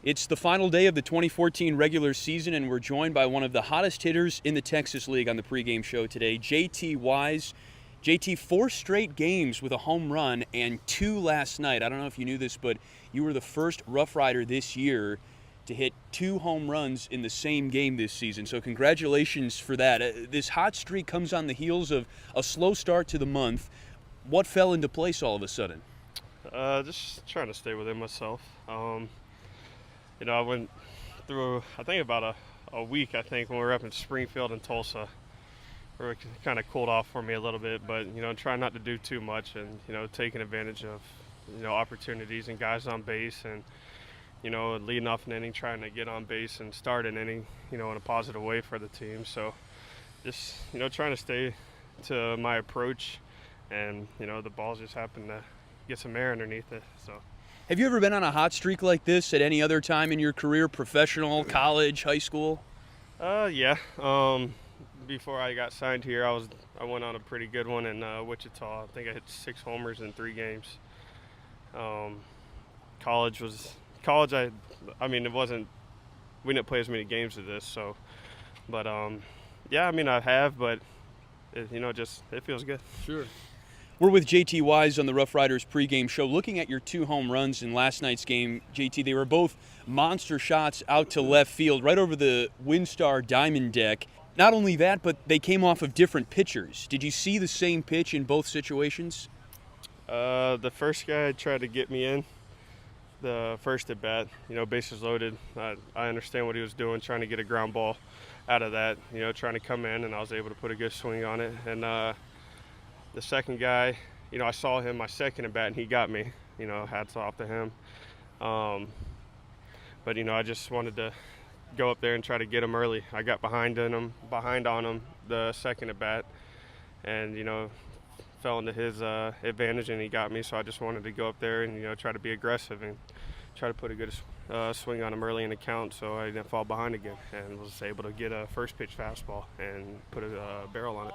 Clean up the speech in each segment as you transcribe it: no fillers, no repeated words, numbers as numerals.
It's the final day of the 2014 regular season, and we're joined by one of the hottest hitters in the Texas League on the pregame show today, JT Wise. JT, 4 straight games with a home run and 2 last night. I don't know if you knew this, but you were the first Rough Rider this year to hit 2 home runs in the same game this season. So congratulations for that. This hot streak comes on the heels of a slow start to the month. What fell into place all of a sudden? Just trying to stay within myself. I went through, I think about a week, when we were up in Springfield and Tulsa, where it kind of cooled off for me a little bit, but, trying not to do too much and, taking advantage of, opportunities and guys on base and, leading off an inning, trying to get on base and start an inning, in a positive way for the team. So just, trying to stay to my approach and, the balls just happened to get some air underneath it, so. Have you ever been on a hot streak like this at any other time in your career, professional, college, high school? Yeah. Before I got signed here, I went on a pretty good one in Wichita. I think I hit 6 homers in 3 games. College. It wasn't. We didn't play as many games as this, so. But yeah, I have, but it feels good. Sure. We're with JT Wise on the RoughRiders pregame show. Looking at your 2 home runs in last night's game, JT, they were both monster shots out to left field, right over the WinStar Diamond deck. Not only that, but they came off of different pitchers. Did you see the same pitch in both situations? The first guy tried to get me in. The first at bat, bases loaded. I understand what he was doing, trying to get a ground ball out of that, trying to come in, and I was able to put a good swing on it. And the second guy, I saw him my second at bat, and he got me. Hats off to him. But I just wanted to go up there and try to get him early. I got behind on him the second at bat, and fell into his advantage, and he got me. So I just wanted to go up there and try to be aggressive and try to put a good swing on him early in the count, so I didn't fall behind again, and was able to get a first pitch fastball and put a barrel on it.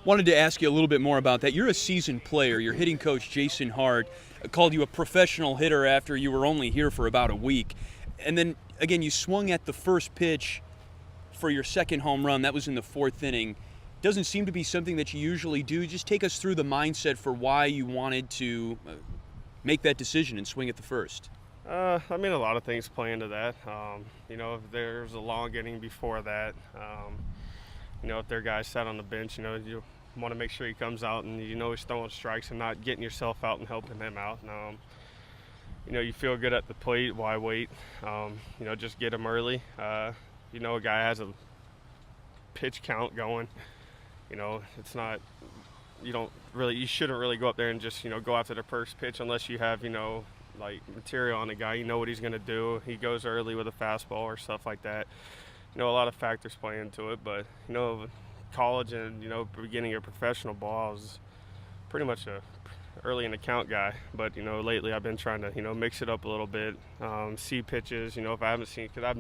Wanted to ask you a little bit more about that. You're a seasoned player. Your hitting coach, Jason Hart, called you a professional hitter after you were only here for about a week. And then, again, you swung at the first pitch for your second home run. That was in the 4th inning. Doesn't seem to be something that you usually do. Just take us through the mindset for why you wanted to make that decision and swing at the first. A lot of things play into that. If there's a long inning before that, if their guys sat on the bench, you want to make sure he comes out and he's throwing strikes and not getting yourself out and helping him out. You feel good at the plate. Why wait? Just get him early. A guy has a pitch count going. It's not. You shouldn't really go up there and just go after the first pitch unless you have material on the guy. You know what he's going to do. He goes early with a fastball or stuff like that. A lot of factors play into it, but college and beginning of professional ball, I was pretty much a early in the count guy. But lately I've been trying to mix it up a little bit, see pitches. If I haven't seen, because I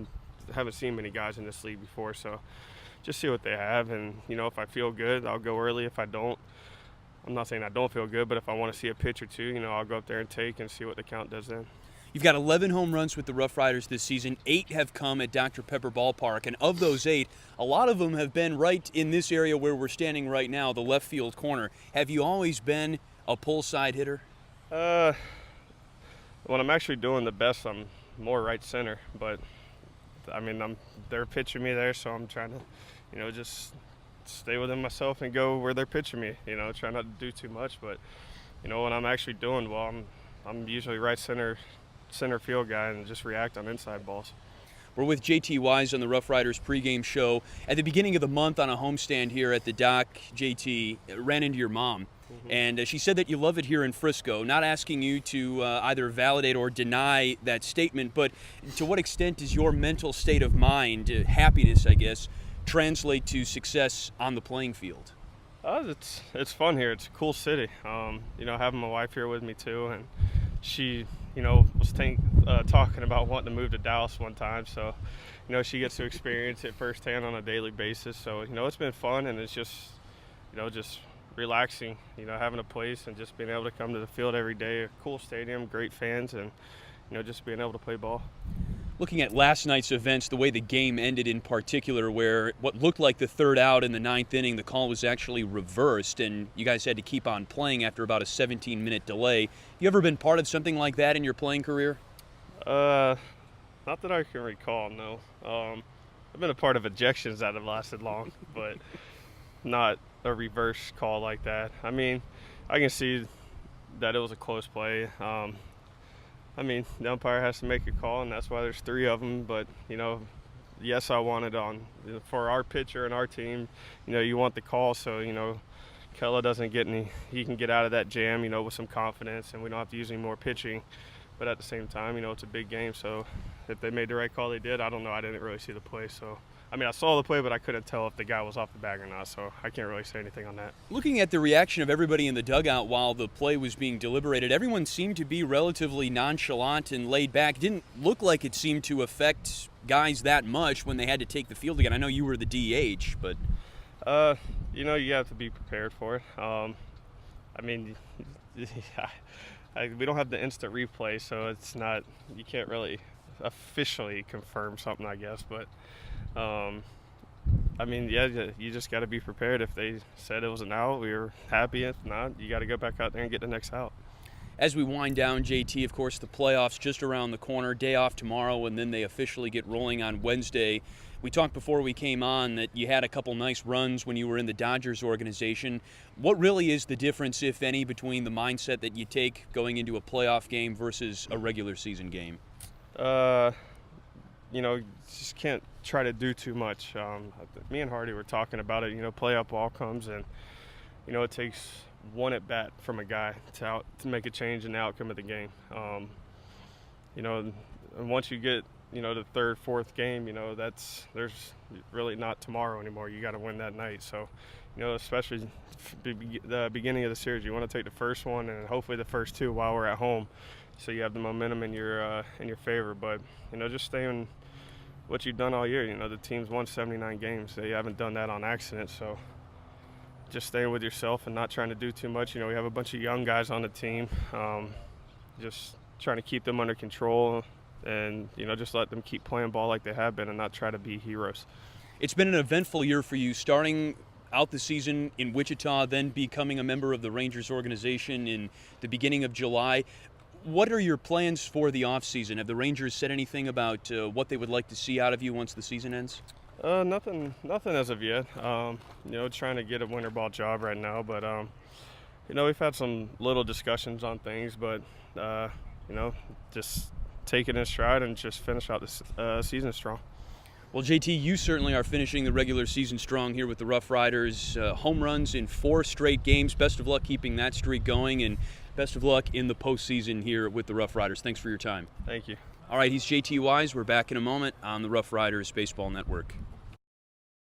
haven't seen many guys in this league before, so just see what they have, and if I feel good, I'll go early. If I don't, I'm not saying I don't feel good, but if I want to see a pitch or two, I'll go up there and take and see what the count does then. You've got 11 home runs with the Rough Riders this season. 8 have come at Dr. Pepper Ballpark, and of those 8, a lot of them have been right in this area where we're standing right now, the left field corner. Have you always been a pull side hitter? When I'm actually doing the best, I'm more right center, but they're pitching me there, so I'm trying to, just stay within myself and go where they're pitching me. Try not to do too much, but when I'm actually doing well, I'm usually right center field guy and just react on inside balls. We're with JT Wise on the RoughRiders pregame show. At the beginning of the month on a homestand here at the dock, JT ran into your mom. And she said that you love it here in Frisco. Not asking you to either validate or deny that statement, but to what extent does your mental state of mind, happiness, I guess, translate to success on the playing field? It's fun here. It's a cool city. Having my wife here with me too, and she, was talking about wanting to move to Dallas one time. So, she gets to experience it firsthand on a daily basis. So, it's been fun, and it's just, just relaxing, having a place and just being able to come to the field every day. A cool stadium, great fans, and just being able to play ball. Looking at last night's events, the way the game ended in particular, where what looked like the third out in the ninth inning, the call was actually reversed, and you guys had to keep on playing after about a 17-minute delay. You ever been part of something like that in your playing career? Not that I can recall, no. I've been a part of ejections that have lasted long, but not a reverse call like that. I mean, I can see that it was a close play. I mean, the umpire has to make a call, and that's why there's 3 of them. But, yes, I wanted for our pitcher and our team, you want the call so, Kella doesn't get he can get out of that jam, with some confidence, and we don't have to use any more pitching. But at the same time, it's a big game, so if they made the right call, they did. I don't know. I didn't really see the play, so. I mean, I saw the play, but I couldn't tell if the guy was off the bag or not, so I can't really say anything on that. Looking at the reaction of everybody in the dugout while the play was being deliberated, everyone seemed to be relatively nonchalant and laid back. Didn't look like it seemed to affect guys that much when they had to take the field again. I know you were the DH, but... you have to be prepared for it. I mean, we don't have the instant replay, so it's not – you can't really officially confirm something, I guess, but – I mean, yeah, you just got to be prepared. If they said it was an out, we were happy. If not, you got to go back out there and get the next out. As we wind down, JT, of course, the playoffs just around the corner, day off tomorrow, and then they officially get rolling on Wednesday. We talked before we came on that you had a couple nice runs when you were in the Dodgers organization. What really is the difference, if any, between the mindset that you take going into a playoff game versus a regular season game? Just can't try to do too much. Me and Hardy were talking about it. Playoff ball comes, and it takes one at bat from a guy to make a change in the outcome of the game. And once you get the third, fourth game, there's really not tomorrow anymore. You got to win that night. So, especially the beginning of the series, you want to take the first one and hopefully the first 2 while we're at home, so you have the momentum in your favor. But just staying what you've done all year. The team's won 79 games. They haven't done that on accident. So just staying with yourself and not trying to do too much. We have a bunch of young guys on the team. Just trying to keep them under control and, just let them keep playing ball like they have been and not try to be heroes. It's been an eventful year for you, starting out the season in Wichita, then becoming a member of the Rangers organization in the beginning of July. What are your plans for the offseason? Have the Rangers said anything about what they would like to see out of you once the season ends? Nothing as of yet. Trying to get a winter ball job right now, but we've had some little discussions on things, but just take it in stride and just finish out this season strong. Well, JT, you certainly are finishing the regular season strong here with the RoughRiders. Home runs in 4 straight games. Best of luck keeping that streak going, and best of luck in the postseason here with the RoughRiders. Thanks for your time. Thank you. All right, he's JT Wise. We're back in a moment on the RoughRiders Baseball Network.